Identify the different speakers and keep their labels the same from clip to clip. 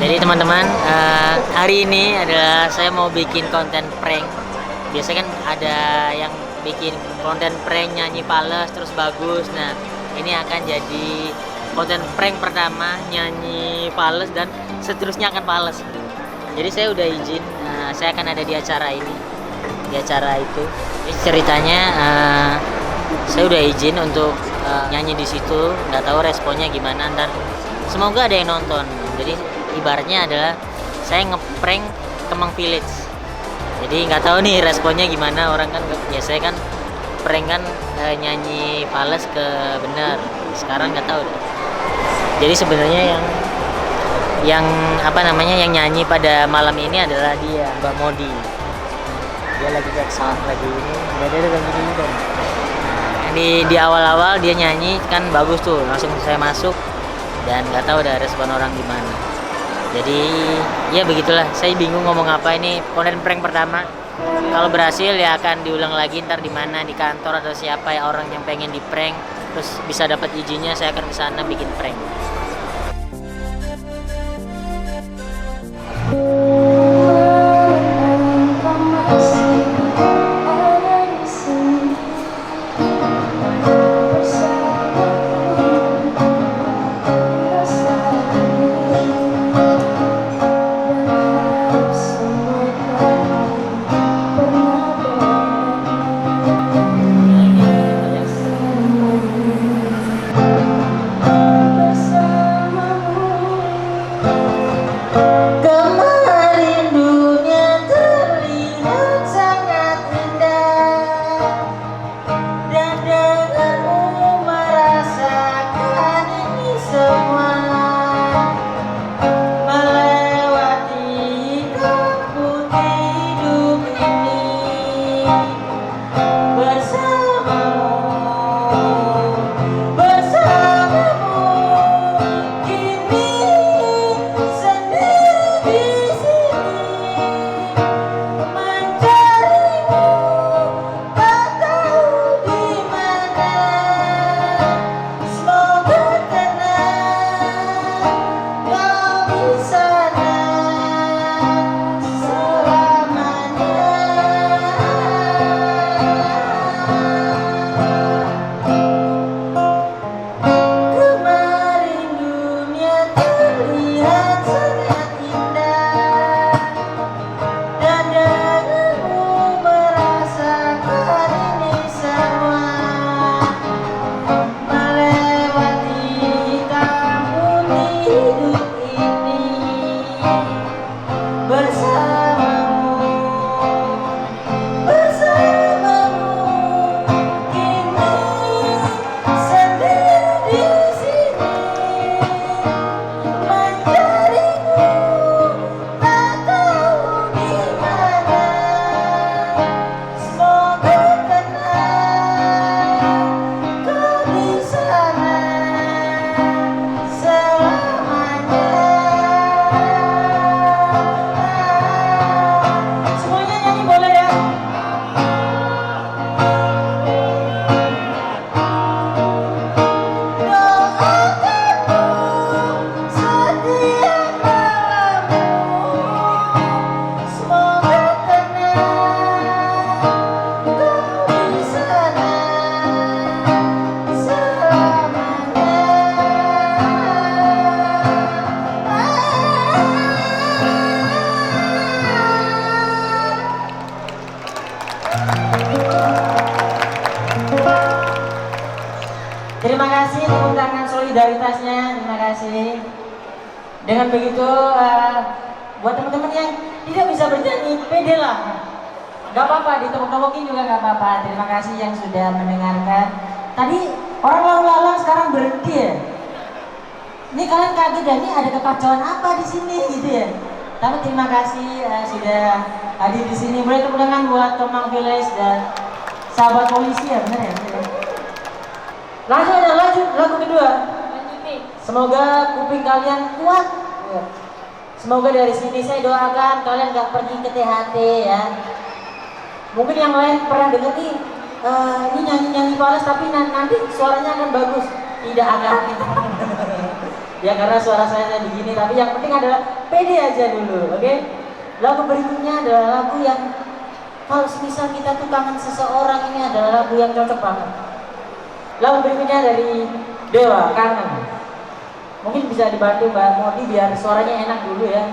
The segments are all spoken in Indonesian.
Speaker 1: Jadi teman-teman, hari ini adalah saya mau bikin konten prank. Biasanya kan ada yang bikin konten prank nyanyi fales terus bagus. Nah, ini akan jadi konten prank pertama nyanyi fales dan seterusnya akan fales. Jadi saya udah izin, saya akan ada di acara ini, di acara itu. Ini ceritanya saya udah izin untuk nyanyi di situ. Nggak tahu responnya gimana. Dan semoga ada yang nonton. Jadi ibaratnya adalah saya ngeprank Kemang Village. Jadi nggak tahu nih responnya gimana, orang kan biasanya kan prank kan nyanyi fales ke bener. Sekarang nggak tahu. Jadi sebenarnya yang apa namanya yang nyanyi pada malam ini adalah dia, Mbak Modi. Dia lagi cek sound lagi ini, dia udah gini kan. Di awal-awal dia nyanyi kan bagus tuh, langsung saya masuk dan nggak tahu ada respon orang gimana. Jadi ya begitulah, saya bingung ngomong apa. Ini konten prank pertama. Kalau berhasil ya akan diulang lagi ntar di mana, di kantor atau siapa ya orang yang pengen di prank terus bisa dapat izinnya, saya akan ke sana bikin prank.
Speaker 2: Terima kasih tepuk tangan solidaritasnya, terima kasih. Dengan begitu, buat teman-teman yang tidak bisa bernyanyi, pede lah. Gak apa-apa, ditepuk-tepukin juga gak apa-apa. Terima kasih yang sudah mendengarkan. Tadi orang lalu-lalang sekarang berhenti ya. Ini kalian kaget ya, ini ada kekacauan apa di sini gitu ya. Tapi terima kasih sudah hadir di sini. Boleh tepuk tangan buat Kemang Village dan sahabat polisi ya, benar ya? Langsung aja lagu kedua. Semoga kuping kalian kuat. Semoga dari sini saya doakan kalian gak pergi ke THT ya. Mungkin yang lain pernah denger nih, ini nyanyi-nyanyi fales tapi nanti suaranya akan bagus. Tidak akan. Ya karena suara saya begini, tapi yang penting adalah pede aja dulu, oke? Lagu berikutnya adalah lagu yang kalau semisal kita tuh kangen seseorang, ini adalah lagu yang cocok banget. Lagu berikutnya dari Dewa, Kangen. Mungkin bisa dibantu Mbak Modi biar suaranya enak dulu ya.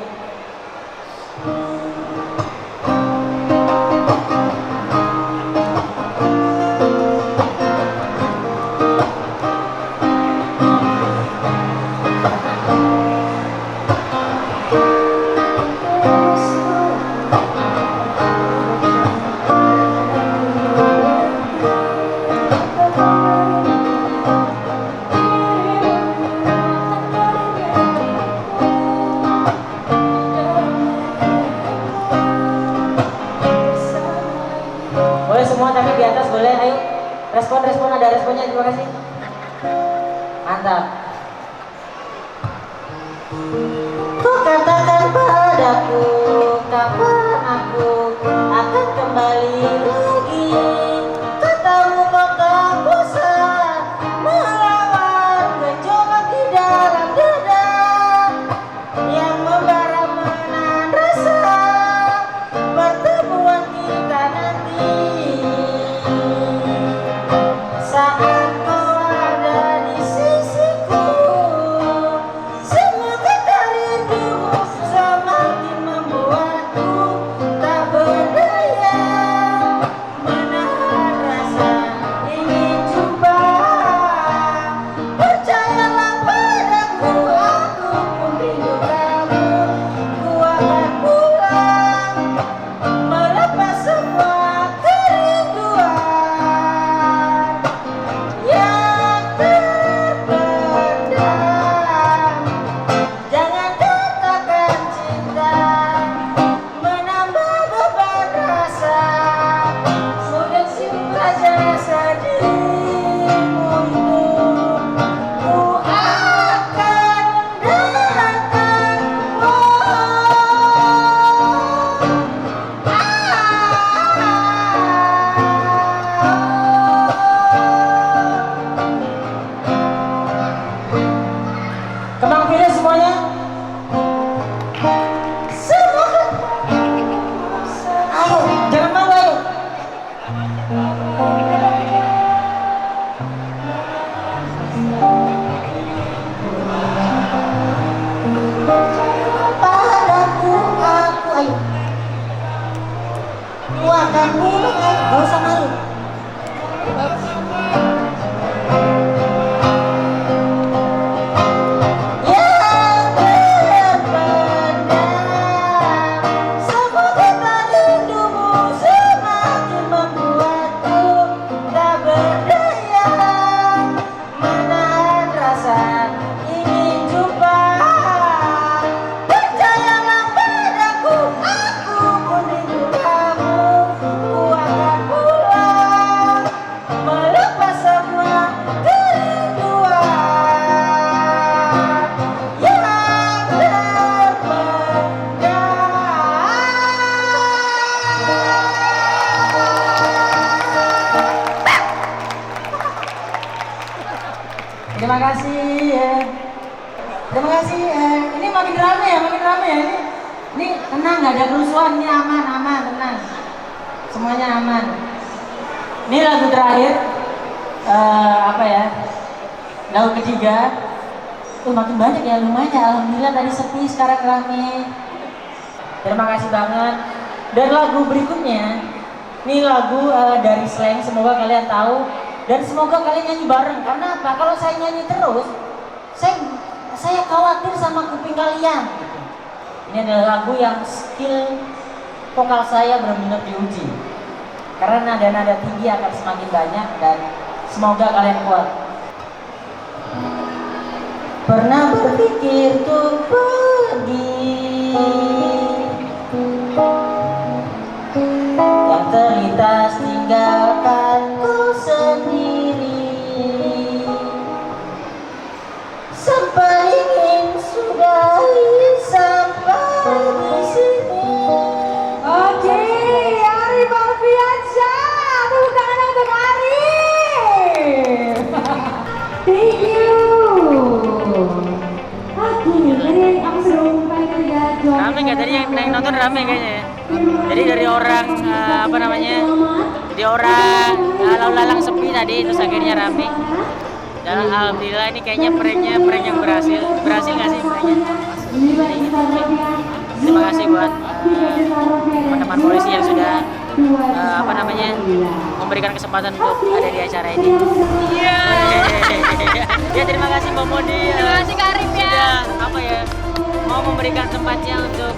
Speaker 2: Boleh semua tapi di atas boleh, ayo. Respon, ada responnya, terima kasih. Mantap. Kau katakan padaku, kapan aku akan kembali lagi. Kau tahu kau tak bosan melawan gejolak di dalam dada yang membara menahan rasa pertemuan kita nanti. Saat kau ada di sisiku, semua kata rindumu semakin membuatku tak berdaya menahan rasa ingin jumpa. Percayalah padaku, aku pun rindu kamu. Ku akan pulang melepas semua kerinduan yang terpendam. Jangan katakan cinta menambah beban rasa. Sudah saja sedihmu itu ku akan datang. Kembang pilih semuanya. Semua. Ayo, jangan malu, ayo. Padaku, aku, ayo. Ku akan pulang, ayo. Gak usah malu. Yang terpendam, semua kata rindumu semakin membuatku tak berdaya menahan rasa ingin jumpa. Percayalah padaku, aku pun rindu kamu. Ku akan pulang melepas semua kerinduan yang terpendam. Terima kasih ya. Terima kasih. Ini makin rame ya, makin rame ya. Ini tenang, nggak ada kerusuhan. Ini aman, aman, tenang. Semuanya aman. Ini lagu terakhir. Apa ya? Lagu ketiga. Makin banyak ya, lumayan ya. Alhamdulillah tadi sepi, sekarang rame. Terima kasih banget. Dan lagu berikutnya, ini lagu dari Slank. Semoga kalian tahu dan semoga kalian nyanyi bareng. Karena apa? Kalau saya nyanyi terus, saya khawatir sama kuping kalian. Ini adalah lagu yang skill vokal saya benar-benar diuji. Karena nada-nada tinggi akan semakin banyak dan semoga kalian kuat. Pernah berpikir untuk pergi, yang terlintas tinggalkanku sendiri. Sampai ingin sudahi sampai di sini.
Speaker 3: Oke, Ari Balfiansyah, tepuk tangan untuk Ari. Thank you.
Speaker 1: nonton rame kayaknya ya. Jadi dari orang apa namanya, jadi orang lalu lalang sepi tadi, terus akhirnya rame. Dan alhamdulillah ini kayaknya prank yang berhasil nggak sih pranknya? Terima kasih buat teman-teman polisi yang sudah apa namanya, memberikan kesempatan untuk ada di acara ini.
Speaker 3: Iya.
Speaker 1: Ya terima kasih Mbak Modi.
Speaker 3: Terima kasih Kak Arif ya.
Speaker 1: Sudah apa ya, mau memberikan tempatnya untuk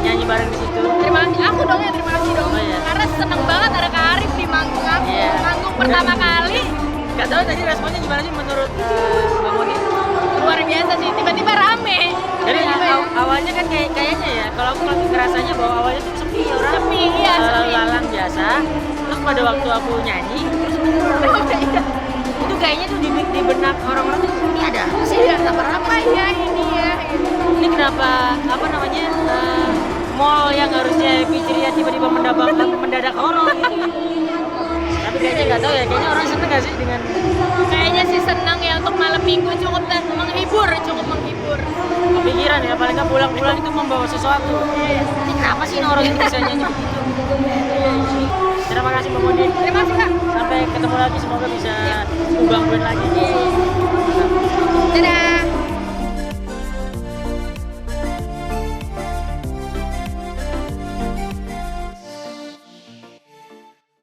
Speaker 1: nyanyi bareng di situ.
Speaker 3: Terima kasih aku dong ya, terima kasih dong.
Speaker 1: Oh, iya.
Speaker 3: Karena seneng banget ada Kak Arif di manggung aku.
Speaker 1: Iya.
Speaker 3: Manggung pertama kali.
Speaker 1: Gak tahu tadi responnya gimana sih menurut Mbak Modi?
Speaker 3: Luar biasa sih, tiba-tiba rame.
Speaker 1: Jadi
Speaker 3: Tiba-tiba ya.
Speaker 1: awalnya kan kayaknya ya, kalau aku ngerasanya bahwa awalnya tuh sepi orang,
Speaker 3: Sepi, iya, sepi.
Speaker 1: lalang biasa. Terus pada waktu aku nyanyi, itu kayaknya tuh di benak orang-orang tuh ini ada apa sih?
Speaker 3: Iya, apa ya ini ya.
Speaker 1: Ini kenapa apa namanya mall yang harusnya happy ceria tiba-tiba mendadak horor gitu. Tapi kayaknya nggak tahu ya, kayaknya orang seneng nggak sih dengan
Speaker 3: Kayaknya sih senang ya untuk malam minggu cukup menghibur.
Speaker 1: kepikiran ya, paling nggak pulang-pulang itu membawa sesuatu. Ini kenapa sih orang ini bisa nyanyi begitu? Terima kasih Mbak Modi.
Speaker 3: Terima kasih Kak.
Speaker 1: Sampai ketemu lagi, semoga bisa ubang lagi.